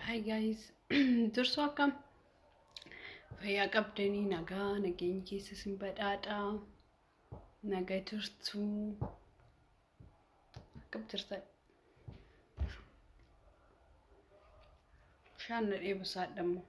Hi guys, dursu akkam fayyaa qabdanii nagaa nageenya keessa sin badhaadha nagaa turtu akkam turtan shaan na dheebusaadhamu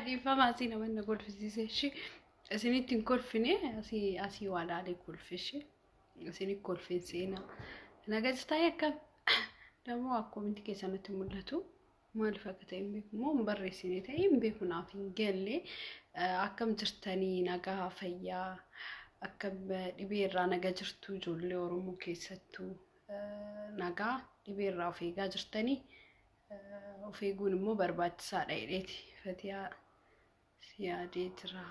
dhiifama asii namanna golfisiise shi isinitti hin kolfine asii waadaalee kolfishi isinit kolfin seena nagajtaa akkam dammoo akkominti keessanatti mul'atu maaliif akka ta'e hin beeku moo hin barreessine ta'e hin beeku naaf hin galle akkam jirtanii nagaa fayyaa akkam dhibee irraa nagaa jirtu ijoollee Oromoo keessattuu nagaa dhibee irraa of eegaa jirtanii of eeguun immoo barbaachisaadha jedheeti fatiyaa siyaadee jira.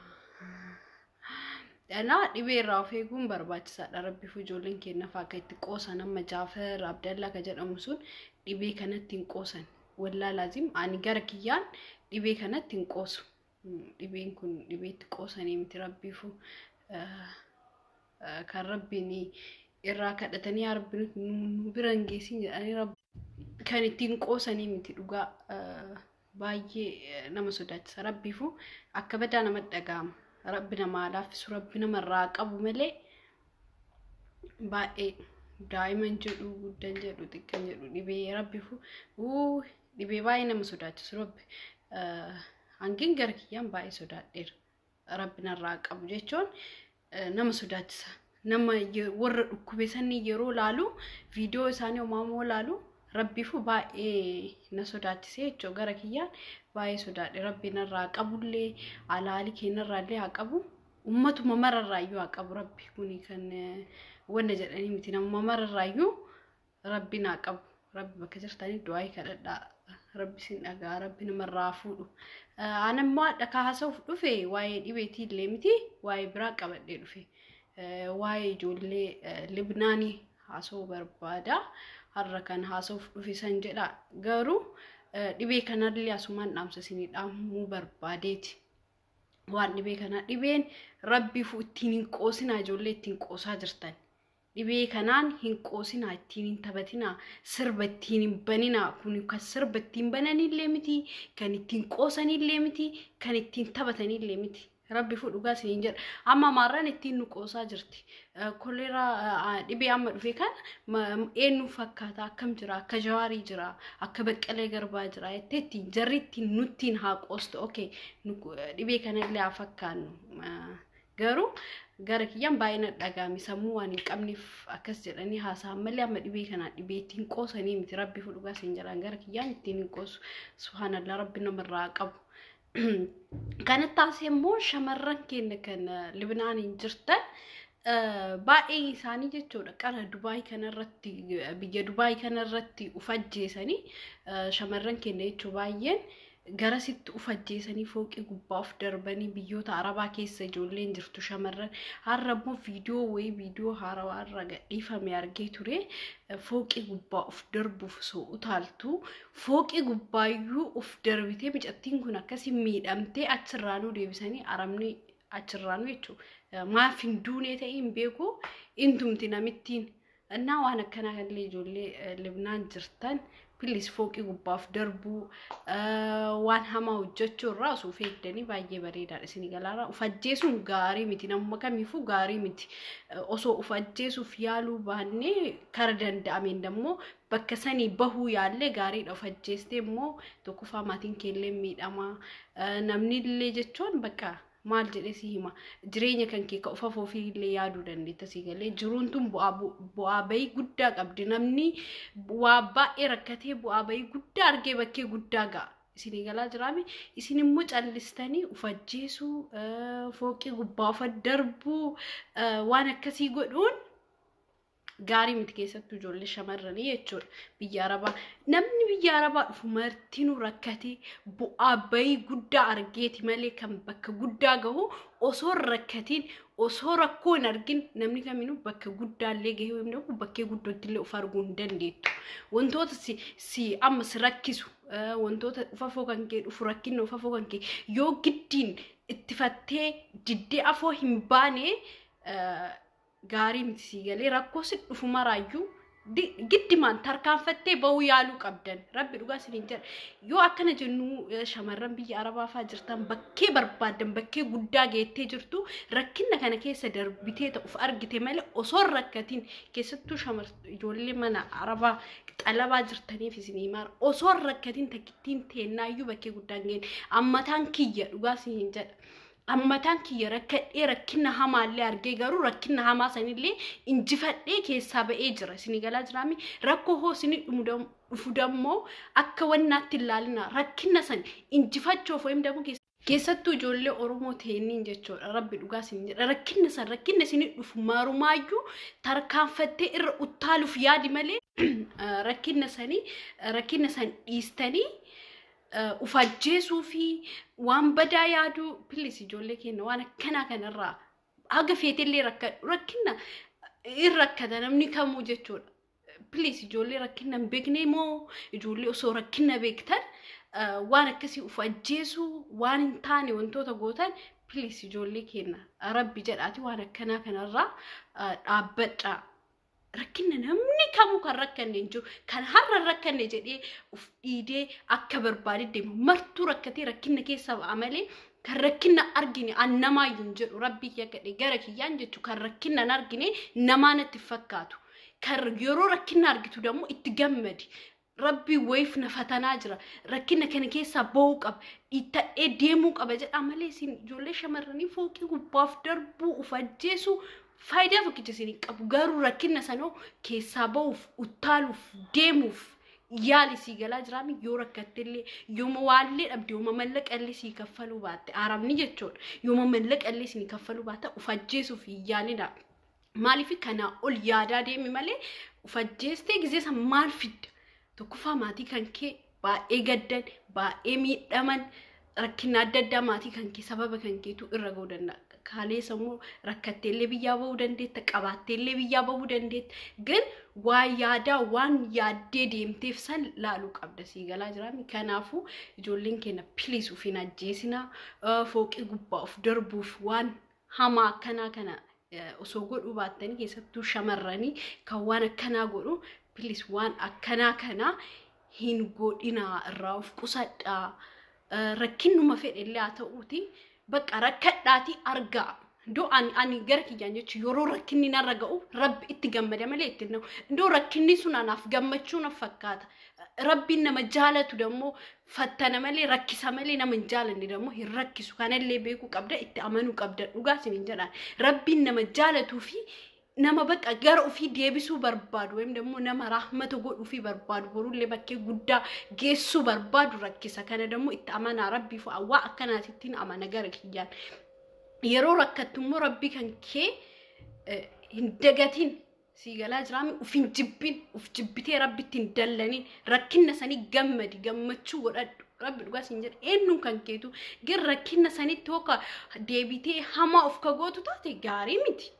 Dhibee irraa of eeguun barbaachisaadha. Rabbiif ijoolleen keenyaaf akka itti qoosan amma Jaafar Abdallaa ka jedhamu sun dhibee kanatti hin qoosan. Wallaa laazim ani gara kiyyaan dhibee kanatti hin qoosu. Dhibeen kun dhibee itti qoosanii miti Rabbiif kan Rabbiin irraa kadhatanii Rabbiin nu biran geessin jedhanii kan ittiin qoosanii miti dhugaa baay'ee nama sodaachisa Rabbiif akka badaa nama dhaga'ama. Rabbi nama laaffisu Rabbi nama irraa qabu malee baay'ee daa'iman jedhu guddan jedhu xiqqaan jedhu dhibee Rabbiif dhibee baay'ee nama sodaachisu Rabbi hangin gara kiyyaan baay'ee sodaadheera Rabbi narraa qabu jechuun nama sodaachisa nama warra dhukkubee sanii yeroo laalu viidiyoo isaanii homamoo laalu Rabbiif baay'ee na sodaachise jechuun gara kiyyaan baay'ee sodaadhe Rabbi narraa qabullee alaali keenyarraallee haa qabu ummatuma mararraayyuu haa qabu Rabbi kuni kan wanna jedhanii miti nama mararraayyuu Rabbi naa qabu Rabbi bakka jirtanii du'aa kadhadhaa Rabbi sin dhagaa Rabbi namarraa fuudhu anammoo dhakaa haasa'uuf dhufe waa'ee dhibeetii illee miti waa'ee biraa qabadhee dhufe waa'ee ijoollee Libnaanii haasa'uu barbaada har'a kan haasa'uuf dhufe san jedha garuu dhibee kanallee asumaan dhaamsa isinii dhaamuu barbaadeeti waan dhibee kana dhibeen Rabbiif ittiin hin qoosinaa ijoollee ittiin qoosaa jirtan dhibee kanaan hin qoosinaa ittiin hin taphatinaa sirba ittiin hin baninaa kun kan sirba ittiin bananillee miti kan ittiin qoosanillee miti kan ittiin taphatanillee miti Rabbi fu dhugaa isin jedha amma marran ittiin nu qoosaa jirti kolera dhibee amma dhufe kan eenyu fakkaata akkam jira akka Jawaarii jira akka Baqqalee Garbaa jira ittiin jarri ittiin nuttiin haa qoostu okay dhibee kanallee haa fakkaannu garuu gara kiyyaan baay'ina dhagaami sammuu waan hin qabneef akkas jedhanii haasa'an malee amma dhibee kana dhibee ittiin qoosanii miti Rabbi fu dhugaa isin jedhan gara kiyyaan ittiin hin qoosu subhanallah Rabbi namarraa qabu kanatti asemmoo shamarran keenya kan Libnaaniin jirtan baay'ee isaanii jechuudha qara Dubaay kanarratti biyya Dubaay kanarratti ufajjeesanii shamarran keenya jechuu baay'een garasitti ufajjeesanii fooqii gubbaa of darbanii biyyoota arabaa keessa ijoolleen jirtu shamarran har'ammoo viidiyoo haarawaa irra gadhiifame argee ture fooqii gubbaa of darbuuf soo utaaltu fooqii gubbaayyuu of darbitee micattiin kun akkasiin miidhamtee achirraanuu deebisanii aramni achirraanuu jechuudha maaf hin duunee ta'e hin beeku intumti namittiin innaa waan akkanaa kanillee ijoollee Libnaan jirtan Please fooqii gubbaaf darbuu waan hamaa hojjechuu irraa osoo feegdanii baay'ee bareedaadha isin galaara ufajjeesuun gaarii miti namuma kamiifuu gaarii miti osoo ufajjeesuuf yaaluu baannee kara danda'ameen dammoo bakka sanii bahuu yaallee gaariidha ufajjeestee immoo tokkoffaa maatiin keellee miidhamaa namni illee jechuun bakka maal jedhee si hima jireenya kan kee ka ufaaf ofii illee yaaduu dandeetta si galee jiruun tun bu'aa bayii guddaa qabdi namni waa baay'ee rakkatee bu'aa bayii guddaa argee bakkee guddaa ga'a isinii galaa jiraami isin immoo callistanii ufajjeesuu fooqii gubbaa ufadarbuu waan akkasii godhuun gaarii miti keessattuu ijoollee shamarranii jechuudha biyya arabaa namni biyya arabaa dhufu martinuu rakkatee bu'aa bayii guddaa argeeti malee kan bakka guddaa gahu osoo rakkatiin osoo rakkoo hin argin namni kaminuu bakka guddaallee gahee immoo bakkee guddootillee of arguu hin dandeettu wantoota si amma si rakkisu wantoota ufafoo kan kee dhufu rakkinna ufafoo kan kee yoo giddiin itti fattee diddee afoo hin baane gaarii miti si galee rakkoo si dhufu maraayyuu giddimaan tarkaanfattee bahuu yaaluu qabdan rabbi dhugaa isiniin jedha yoo akkana jennu shamarran biyya arabaa faa jirtan bakkee barbaadan bakkee guddaa geettee jirtu rakkinna kana keessa darbitee ta'uuf argite malee osoo rakkatiin keessattuu ijoollee mana arabaa xalabaa jirtaniif isinii maar osoo rakkatiin takkittiin teennaayyuu bakkee guddaa geenye ammataan kiyya dhugaa isiniin jedha ammataan kiyya rakkinna hamaallee argee garuu rakkinna hamaa sanillee injifadhee keessaa ba'ee jira isinii galaa jiraami rakkoo hoo isinii dhufu dammoo akka wannaatti ilaalina rakkinna san injifachuuf wayim dammoo keessattuu ijoollee Oromoo ta'eenniin jechuudha rabbi dhugaa isinii jedha rakkinna isinii dhufu marumaayyuu tarkaanfattee irra uttaaluuf yaadi malee rakkinna san dhiistanii ufajjeesuu fi waan badaa yaadu please ijoollee keenya waan akkanaa kanarraa haga feetillee rakkinna irrakkata namni kamuu jechuudha please ijoollee rakkinna hin beekne moo ijoollee osoo rakkinna beektan waan akkasii ufajjeesuu waan hin taane wantoota gootan please ijoollee keenya rabbi jedhaati waan akkanaa kanarraa dhaabbadhaa rakkinna namni kamuu kan rakkanne jiru kan har'a rakkanne jedhee uf dhiidee akka barbaade deemu martuu rakkatee rakkinna keessa ba'a malee kan rakkinna argine annamaayyuu jedhu rabbi yakadhe gara kiyyaan jechu kan rakkinna hin argine namaa natti fakkaatu kan yeroo rakkinna argitu dammoo itti gammadi rabbi wayif na fatanaa jira rakkinna kana keessa ba'uu qaba dhiitta'ee deemuu qaba jedha malee isin ijoollee shamarranii fooqii gubbaaf darbuu ufajjeesuu faayidaa tokkicha isinii qabu garuu rakkinna sanoo keessaa ba'uuf uttaaluuf deemuuf yaali sii galaa jiraami yoo rakkattellee yooma waallee dhabde yooma mallaqallee sii kaffaluu baatte arabni jechuudha yooma mallaqallee sii kaffaluu baatte ufajjeesuuf yaalina maaliif kana ol yaadaa deemi malee ufajjeestee gizeessa maal fidda tokkoffaa maatii kan kee baay'ee gaddan baay'ee miidhaman rakkinna adda addaa maatii kan kee sababa kan keetu irra ga'uu danda'a kaaleessa immoo rakkatteellee biyyaa bahuu dandeetta qabaatteellee biyyaa bahuu dandeetta gan waa yaadaa waan yaaddee deemteef san laaluu qabda sii galaa jiraami kanaafuu ijoolleen keenya please of hin ajjeesinaa fooqii gubbaa of darbuuf waan hamaa akkanaa kana osoo godhuu baattanii keessattuu shamarranii kan waan akkanaa godhu please waan akkanaa kana hin godhinaa irraa of qusadhaa rakkinnuma fedhellee haa ta'uuti bakka rakkadhaati argaa do ani gara kiyyaan jechu yeroo rakkinni narra ga'u rabbi itti gammada malee itti na'u do rakkinni sun anaaf gammachuu na fakkaata rabbiin nama jaalatu dammoo fattana malee rakkisa malee nama hin jaalanne dammoo hin rakkisu kanallee beekuu qabda itti amanuu qabda dhugaa isiniin jedhaan rabbiin nama jaalatuu fi nama bakka gara ofii deebisuu barbaadu wayim dammoo nama rahmata godhuu fi barbaadu borullee bakkee guddaa geessuu barbaadu rakkisa kana dammoo itti amanaa rabbii fu awwaa akkanaatittiin amana gara kiyyaan yeroo rakkattummoo rabbii kan kee hin dagatin sii galaa jiraami uf hin jibbin uf jibbitee rabbitti hin dallanin rakkinna sanii gammadi gammachuu godhadhu rabbi dhugaa siin jedha eenyuun kan keetu gar rakkinna sanitti hooka deebitee hamaa of kagootu taate gaarii miti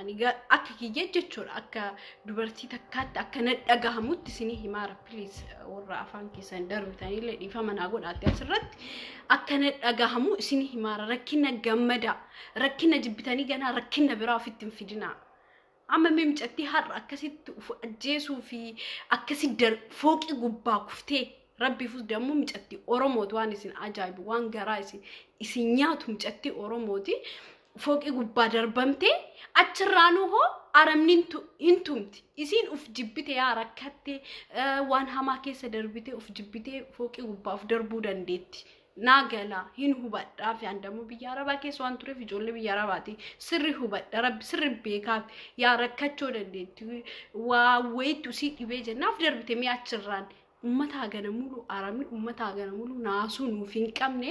ani akka kiyya jechuudha akka dubartii takkaatti akka nadhagahamutti isinii himaara please warra afaan keessan darbitanii dhiifama naa godhaatte asirratti akka nadhagahamu isinii himaara rakkinna gammada rakkinna jibbitanii ganaa rakkinna biraa ofitti hin fidinaa amma mimcatti har'a akkasitti uf ajjeesuu fi akkasi fooqii gubbaa kuftee rabbiifus dammoo micatti Oromooti waan isin ajaa'ibu waan garaa isin nyaatu micatti Oromooti fooqii gubbaa darbamtee achirraanuu hoo aramni hin tumti isin uf jibbite yaa rakkatte waan hamaa keessa darbite uf jibbite fooqii gubbaaf darbuu dandeetti naagala hin hubadhaa fi andamuu biyya arabaa keessa waan tureef ijoollee biyya arabaati sirri hubadha rabbi sirri beekaaf yaa rakkachoo dandeetti waa wayitu si dhibee jennaaf darbite mi achirraan ummata hagana mulu arabni ummata hagana mulu naasu nuuf hin qabne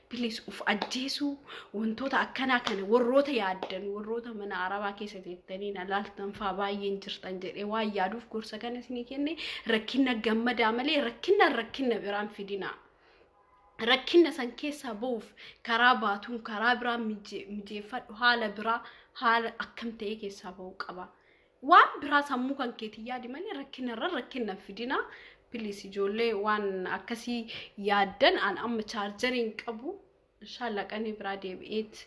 please uf ajjeesu wantoota akkana kana warroota yaaddan warroota mana arabaa keessa teettanii na laaltan faa baay'een jirtan jedhee waan yaaduuf gorsa kana isinii kenne rakkina gammadaa malee rakkina biraan fidina rakkina san keessa boof karaa baatuun karaa biraa mijeeffadhu haala biraa haala akkam ta'e keessa ba'uu qaba waan biraa sammuu kan keetii yaadi malee rakkina fidina please ijoollee waan akkasii yaaddan an amma chaarjeriin qabu inshallah qanii biraa deebi'eet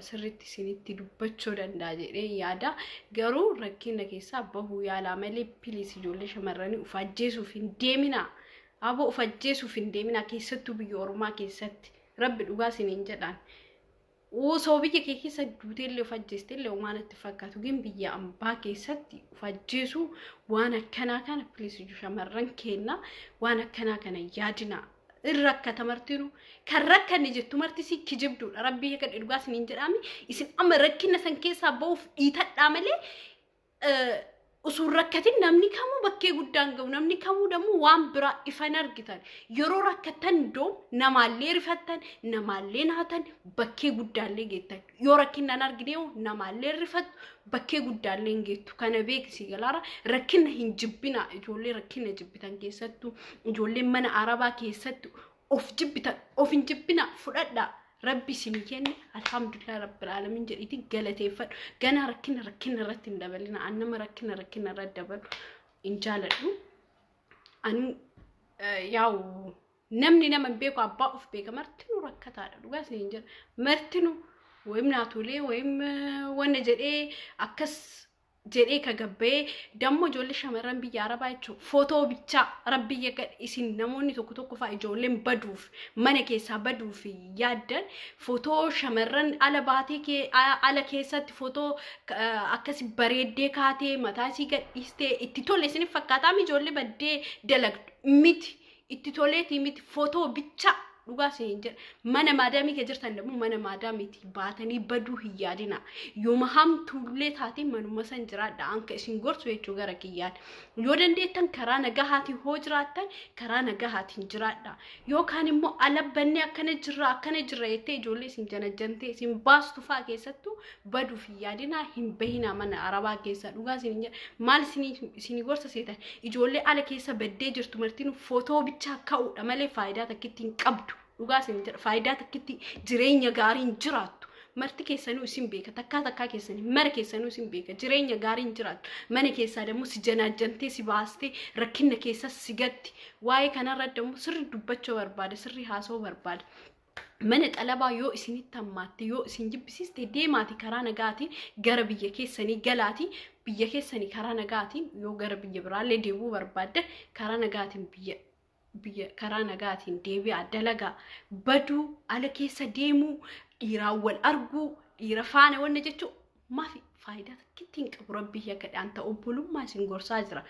sirriitti isinitti dubbachuu danda'a jedhee yaada garuu rakkina keessa bahuu yaalaa malee please ijoollee shamarranii uf ajjeesuuf hin deemina abo uf ajjeesuuf hin deemina keessattuu biyya Oromaa keessatti rabbi dhugaa isiniin jedhaan soo biyya kee keessa duuteellee uf ajjeesteellee waan itti fakkaatu gin biyya ambaa keessatti uf ajjeesuu waan akkanaa kana please shamarran kenna waan akkanaa kana yaadina irrakkata martinu kan rakkanni jettu martisi kijibduudha rabbii akka dhugaa isiniin jedhaami isin amma rakkina san keessaa ba'uuf dhiitadhaa malee usul rakkatin namni kamuu bakkee guddaan gahu namni kamuu dammoo waan biraa ifan argitan yeroo rakkatan doo namaallee rifattan namaallee naatan bakkee guddaallee geettan yoo rakkinaan argine namaallee rifattu bakkee guddaallee geettu kana beeksii galaara rakkina hin jibbina ijoollee rakkina jibbitan keessattu ijoollee mana arabaa keessattu of hin jibbina fudhadhaa rabbi isinii kenne alhamdulillah rabbil alamin jedhiti galateeffadhu gana rakkina irratti hin dabalina annama rakkina irratti dabalu in jaaladhu an yaa'u namni nama beeku abbaa of beeka martinu rakkataadha dhugaa isin jedha martinu wayim naatulee wayim wanna jedhee akkas jedhee kagabbee dammo ijoollee shamarran biyya arabaa jechuun footoo bichaa rabbi yaga isin namoonni tokko faa ijoolleen baduuf mana keessaa baduuf yaaddan footoo shamarran ala baatee ala keessatti footoo akkasi bareeddee kaatee mataa isii gadhiistee itti tole isin fakkaataa ijoollee baddee dalagdu miti itti toleetii miti footoo bichaa dhugaa isin jedha mana maadaamii kee jirtan dammoo mana maadaamiitii baatanii baduu hin yaadina yooma hamtuullee taatee manuma san jiraadha anka isin gorsu jechuu gara kiyyaan yoo dandeettan karaa nagahaatiin hoo jiraattan karaa nagahaatiin jiraadha yookaan immoo alabbannee akkana jirra jettee ijoollee isin janajjantee isin baastu faa keessattuu baduu hin yaadina hin bahina mana arabaa keessa dhugaa isin jedha maal isin gorsa seetan ijoollee ala keessa baddee jirtu martiin footoo bichaa ka'uudha malee faayidaa takkitti hin qabdu dhugaa isin jedha faayidaa takkitti jireenya gaariin jiraattu marti keessanuu isin beeka takkaa keessanii mara keessanuu isin beeka jireenya gaariin jiraattu mana keessaa dammoo si janajjantee si baastee rakkina keessa si gatti waa'ee kanarra dammoo sirri dubbachuu barbaada sirri haasoo barbaada mana xalabaa yoo isinitti hammaatte yoo isin jibbisiiste deemaati karaa nagaatiin gara biyya keessanii galaati biyya keessanii karaa nagaatiin yoo gara biyya biraallee deebuu barbaadda karaa nagaatiin biyya karaa nagaatiin deebi'a dalagaa baduu ala keessa deemuu dhiiraan wal arguu dhiira faana wanna jechuu maafi faayidaa takkitti hin qabu rabbii yakadhaan ta'u obbulummaa isin gorsaa jira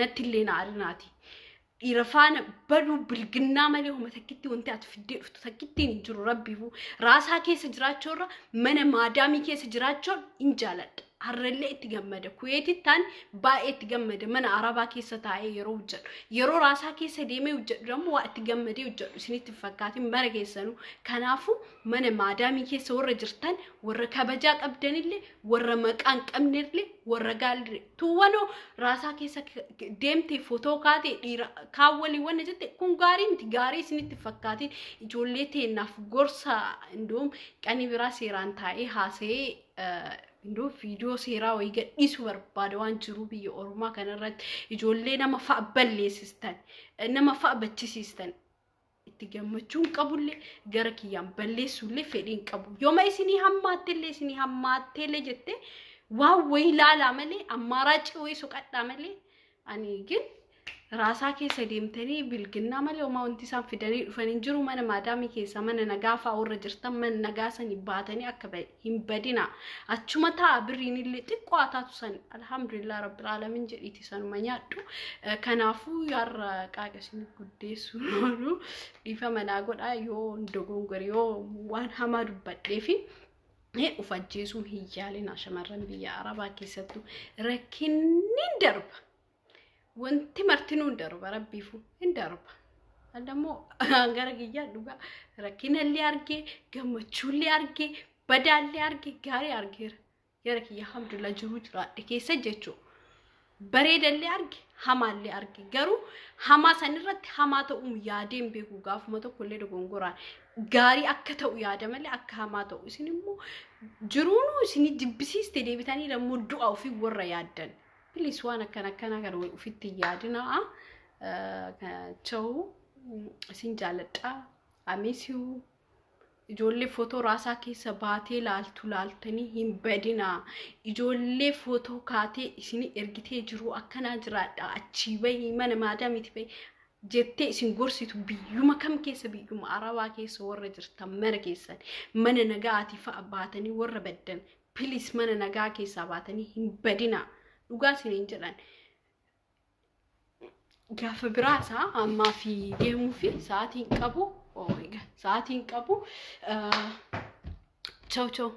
natti illee na arinaati dhiira faana baduu bilginnaa malee homa takkitti wanti ati fiddee dhuftu takkittiin hin jiru rabbiifu raasaa keessa jiraachuurra mana maadaamii keessa jiraachuun hin jaaladha harrellee itti gammada kuyeetittaan baay'ee itti gammada mana arabaa keessa taa'ee yeroo raasaa keessa deemee hojjedhu dammoo waa itti gammadee hojjedhu isinitti fakkaatiin bara keessanuu kanaafuu mana maadaamii keessa warra jirtan warra kabajaa qabdanillee warra maqaan qabnillee warra gaallee tuwwanoo raasaa keessa deemtee footoo kaatee dhiira kaawwalii wanna jette kun gaarii miti gaarii isinitti fakkaatiin ijoollee teennaaf gorsa indoom qanii biraa seeraan taa'ee haasa'ee indoo viidiyoo seeraa wayii gadhiisuu barbaada waan jiru biyya Oromaa kanarratti ijoollee nama fa'a balleessistan nama fa'a bachisiistan itti gammachuun qabullee gara kiyyaan balleessuullee fedhiin qabu yooma isinii hammaatteellee jette waan wayii ilaalaa malee ammaaraachii wayii soqadhaa malee ani gin raasaa keessa deemtanii bilginnaa malee homaa wanti isaan fidanii dhufanii jiru mana maadaamii keessa mana nagaafaa warra jirtan mana nagaasanii baatanii akka hin badina achuma ta'a birriinillee xiqqoo ataatu san alhamdulillah rabbil alamin jedhiiti sanuma nyaadhu kanaafuu yaarra qaaqasin guddeessu noonu dhiifa manaa godhaa yoo dogongore yoo waan hamaa dubbadheefi uf ajjeesuu hin yaalina shamarran biyya arabaa keessattu rakkinni darba wanti martinuu hin darba rabbiifu hin darba. Adamo gara giyyaa dhugaa rakkinallee argee gammachuullee argee badaallee argee gaarii argeera. Gara kiyya alhamdulillah jiru jiraadhe keessa jechuudha. Bareedallee arge hamaallee arge garuu hamaa sanirratti hamaa ta'uu yaadeen beeku gaafuma tokkollee dogongoraan gaarii akka ta'u yaada malee akka hamaa ta'u isin immoo jiruunu isin jibbisiiste deebitanii dammoo du'a ofii warra yaaddan. Bilis waan akkana kan ofitti yaadinaa cha'u isin jaaladha. I miss you. Ijoollee footoo raasaa keessa baatee laaltanii hin badina. Ijoollee footoo kaatee isin ergitee jiru akkanaa jiraadha. Achii bahi mana maadaamiiti bahi jettee isin gorsitu biyyuma kam keessa biyyuma arabaa keessa warra jirtan mara keessan mana nagaati fa'a baatanii warra baddan. Please mana nagaa keessa baatanii hin badina. Dhugaa isiniin jedhan. Gaafa biraasa ammaa fi deemuu fi sa'aatiin qabu. Oh my god, sa'aatiin qabu. Ciao ciao.